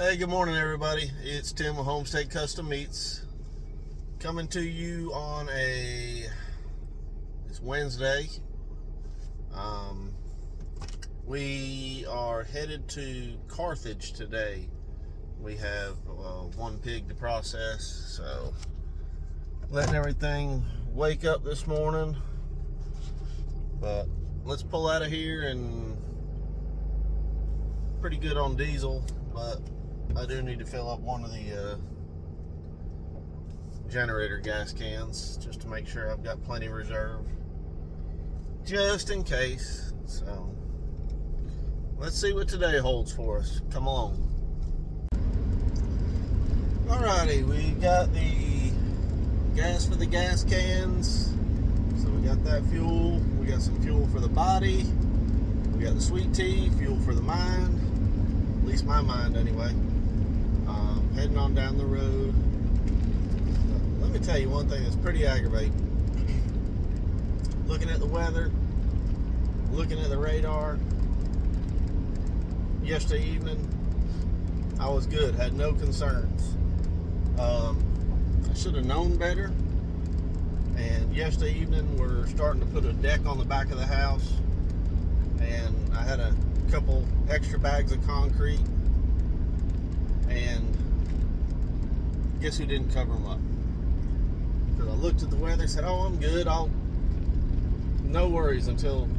Hey, good morning, everybody. It's Tim with Homestead Custom Meats, coming to you on it's Wednesday. We are headed to Carthage today. We have one pig to process, so letting everything wake up this morning. But let's pull out of here, and pretty good on diesel, but I do need to fill up one of the generator gas cans just to make sure I've got plenty reserve, just in case. So let's see what today holds for us. Come along. Alrighty, we got the gas for the gas cans. So we got that fuel. We got some fuel for the body. We got the sweet tea, fuel for the mind. At least my mind, anyway. Heading on down the road. Let me tell you one thing that's pretty aggravating. Looking at the weather, looking at the radar. Yesterday evening, I was good, had no concerns. I should have known better. And yesterday evening, we're starting to put a deck on the back of the house. And I had a couple extra bags of concrete. And guess who didn't cover them up? Because I looked at the weather and said, oh, I'm good. No worries until,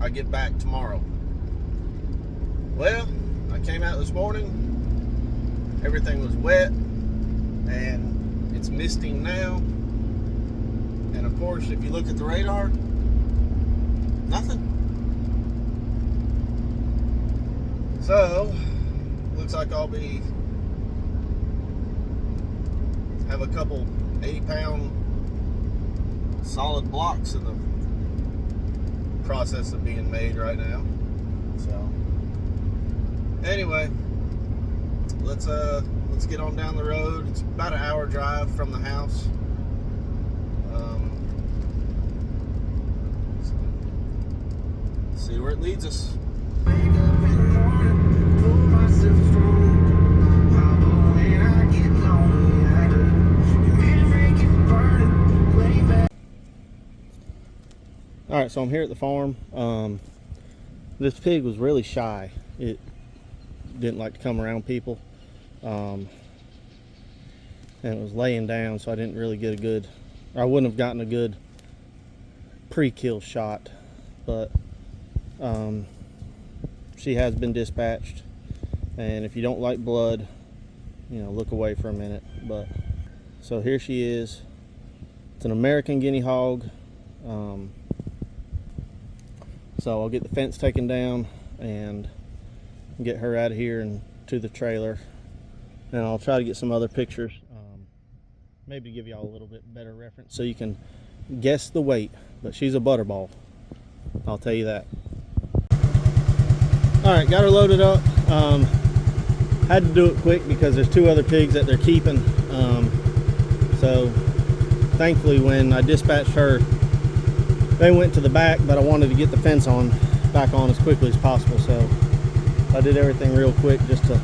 I get back tomorrow. Well, I came out this morning. Everything was wet. And it's misting now. And of course, if you look at the radar, nothing. So, looks like I'll have a couple 80-pound solid blocks in the process of being made right now. So anyway, let's get on down the road. It's about an hour drive from the house. See where it leads us. Alright, so I'm here at the farm. This pig was really shy. It didn't like to come around people. And it was laying down, so I didn't really get I wouldn't have gotten a good pre-kill shot. But she has been dispatched. And if you don't like blood, look away for a minute. But so here she is. It's an American Guinea Hog. So I'll get the fence taken down and get her out of here and to the trailer. And I'll try to get some other pictures, maybe to give y'all a little bit better reference so you can guess the weight. But she's a butterball, I'll tell you that. Alright, got her loaded up. Had to do it quick because there's two other pigs that they're keeping. So thankfully when I dispatched her, they went to the back, but I wanted to get the fence back on as quickly as possible. So I did everything real quick just to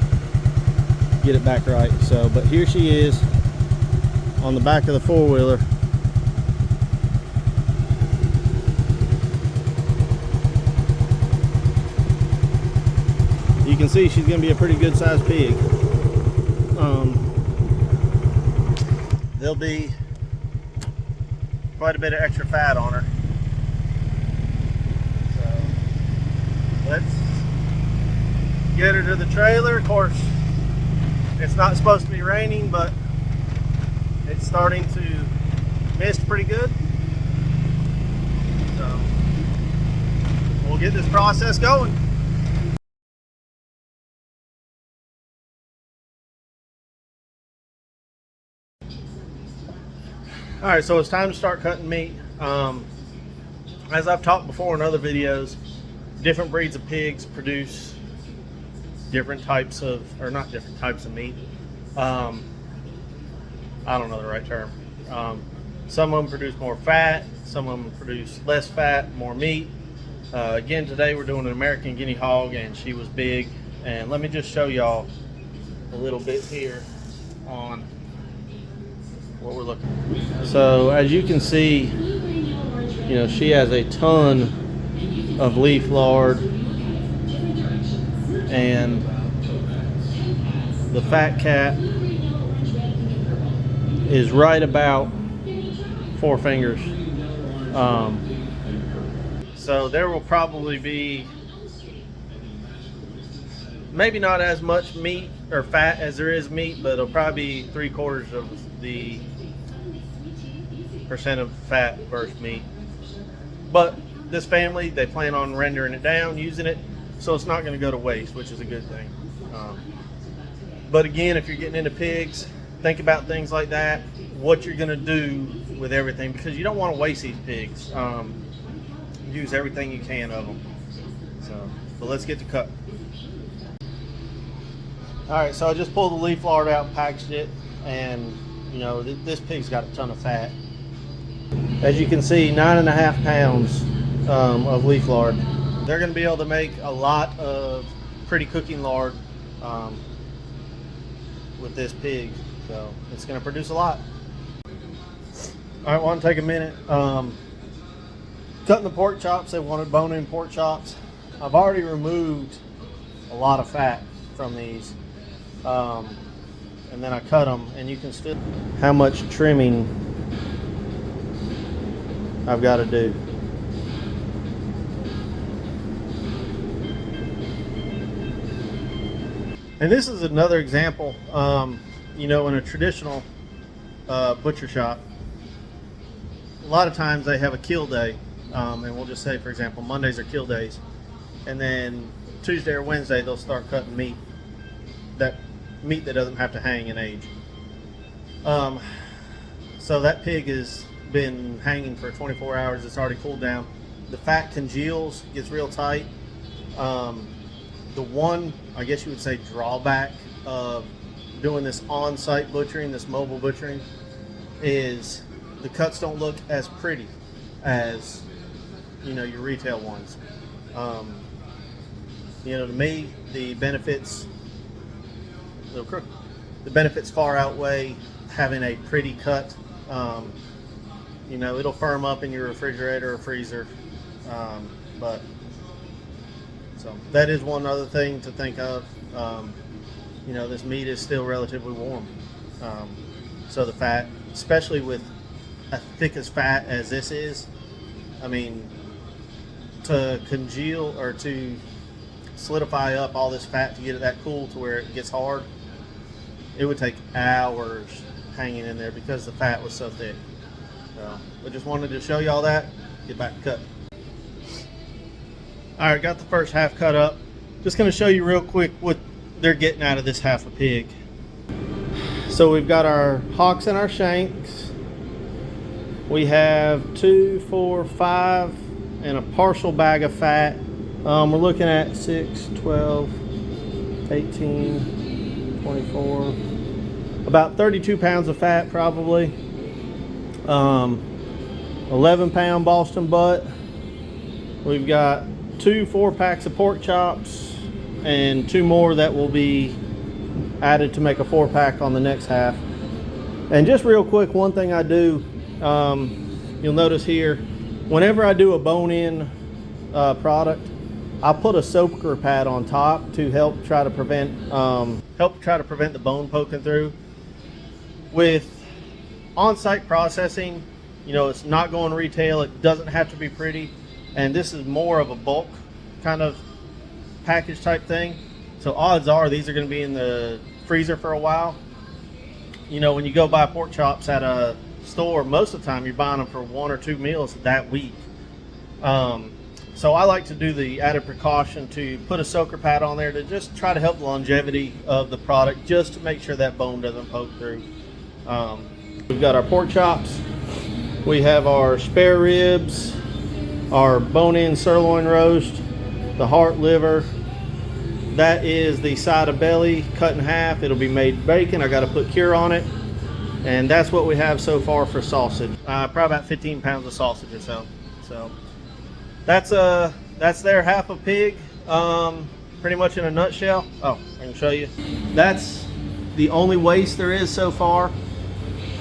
get it back right. So, but here she is on the back of the four-wheeler. You can see she's going to be a pretty good sized pig. There'll be quite a bit of extra fat on her. So let's get her to the trailer. Of course, it's not supposed to be raining, but it's starting to mist pretty good. So we'll get this process going. Alright, so it's time to start cutting meat. As I've talked before in other videos, different breeds of pigs produce different types of, or not different types of meat. I don't know the right term. Some of them produce more fat, some of them produce less fat, more meat. Again, today we're doing an American Guinea Hog, and she was big. And let me just show y'all a little bit here on what we're looking for. So as you can see, you know, she has a ton of leaf lard, and the fat cap is right about 4 fingers. So there will probably be maybe not as much meat or fat as there is meat, but it'll probably be 3/4 of the percent of fat versus meat. But this family, they plan on rendering it down, using it, so it's not going to go to waste, which is a good thing. But again, if you're getting into pigs, think about things like that, what you're going to do with everything, because you don't want to waste these pigs. Use everything you can of them. So, but let's get to cut. All right, so I just pulled the leaf lard out and packaged it, and you know, this pig's got a ton of fat. As you can see, 9.5 pounds of leaf lard. They're going to be able to make a lot of pretty cooking lard with this pig, so it's going to produce a lot. All right, I want to take a minute. Cutting the pork chops, they wanted bone-in pork chops. I've already removed a lot of fat from these, and then I cut them, and you can still how much trimming I've got to do. And this is another example, you know, in a traditional butcher shop, a lot of times they have a kill day, and we'll just say, for example, Mondays are kill days, and then Tuesday or Wednesday they'll start cutting meat that doesn't have to hang and age. So that pig has been hanging for 24 hours. It's already cooled down. The fat congeals, gets real tight. The one, I guess you would say, drawback of doing this on-site butchering, this mobile butchering, is the cuts don't look as pretty as, you know, your retail ones. You know, to me, the benefits far outweigh having a pretty cut. You know, it'll firm up in your refrigerator or freezer, but so that is one other thing to think of. You know, this meat is still relatively warm, so the fat, especially with as thick as fat as this is, I mean, to congeal or to solidify up all this fat to get it that cool to where it gets hard, it would take hours hanging in there because the fat was so thick. So I just wanted to show you all that. Get back to cut. All right, got the first half cut up. Just going to show you real quick what they're getting out of this half a pig. So we've got our hocks and our shanks. We have 2, 4, 5, and a partial bag of fat. We're looking at 6, 12, 18, 24, about 32 pounds of fat probably. 11-pound Boston butt. We've got 2 4-packs of pork chops and 2 more that will be added to make a 4-pack on the next half. And just real quick, one thing I do, you'll notice here, whenever I do a bone-in product, I'll put a soaker pad on top to help try to prevent the bone poking through. With on-site processing, you know, it's not going retail. It doesn't have to be pretty, and this is more of a bulk kind of package type thing. So odds are these are going to be in the freezer for a while. You know, when you go buy pork chops at a store, most of the time you're buying them for 1 or 2 meals that week. So I like to do the added precaution to put a soaker pad on there to just try to help the longevity of the product, just to make sure that bone doesn't poke through. We've got our pork chops. We have our spare ribs, our bone-in sirloin roast, the heart, liver. That is the side of belly cut in half. It'll be made bacon. I got to put cure on it. And that's what we have so far for sausage. Probably about 15 pounds of sausage or so. So that's their half a pig, pretty much in a nutshell. Oh, I can show you. That's the only waste there is so far.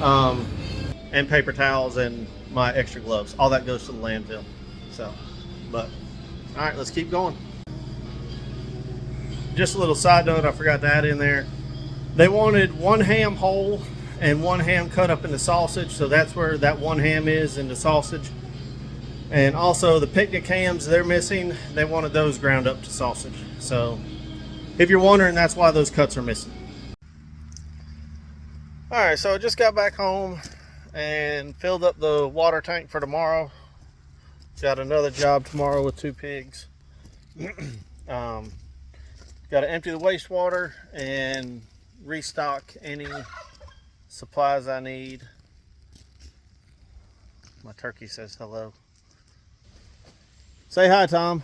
And paper towels and my extra gloves. All that goes to the landfill. So, but, all right, let's keep going. Just a little side note I forgot to add in there. They wanted one ham whole and one ham cut up into sausage. So that's where that one ham is, in the sausage. And also the picnic hams they're missing, they wanted those ground up to sausage. So if you're wondering, that's why those cuts are missing. All right, so I just got back home and filled up the water tank for tomorrow. Got another job tomorrow with 2 pigs. Got to empty the wastewater and restock any supplies I need. My turkey says hello. Say hi, Tom.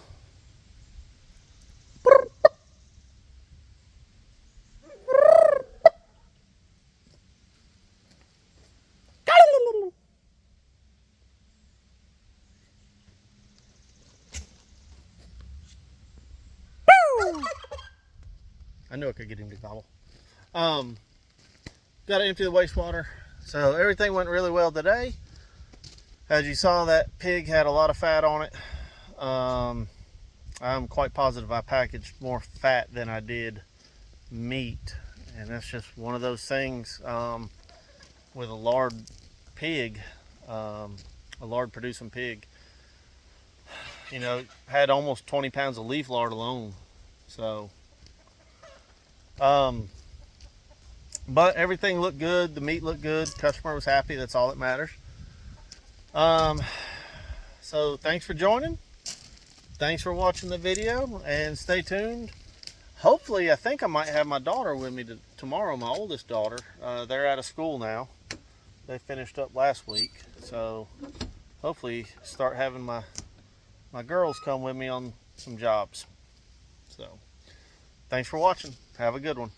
I knew I could get him to gobble. Got to empty the wastewater. So everything went really well today. As you saw, that pig had a lot of fat on it. I'm quite positive I packaged more fat than I did meat. And that's just one of those things with a lard pig, a lard producing pig. You know, had almost 20 pounds of leaf lard alone. So, but everything looked good. The meat looked good. Customer was happy. That's all that matters. So thanks for joining. Thanks for watching the video, and stay tuned. Hopefully, I think I might have my daughter with me tomorrow, my oldest daughter. They're out of school now. They finished up last week. So hopefully start having my girls come with me on some jobs. So thanks for watching. Have a good one.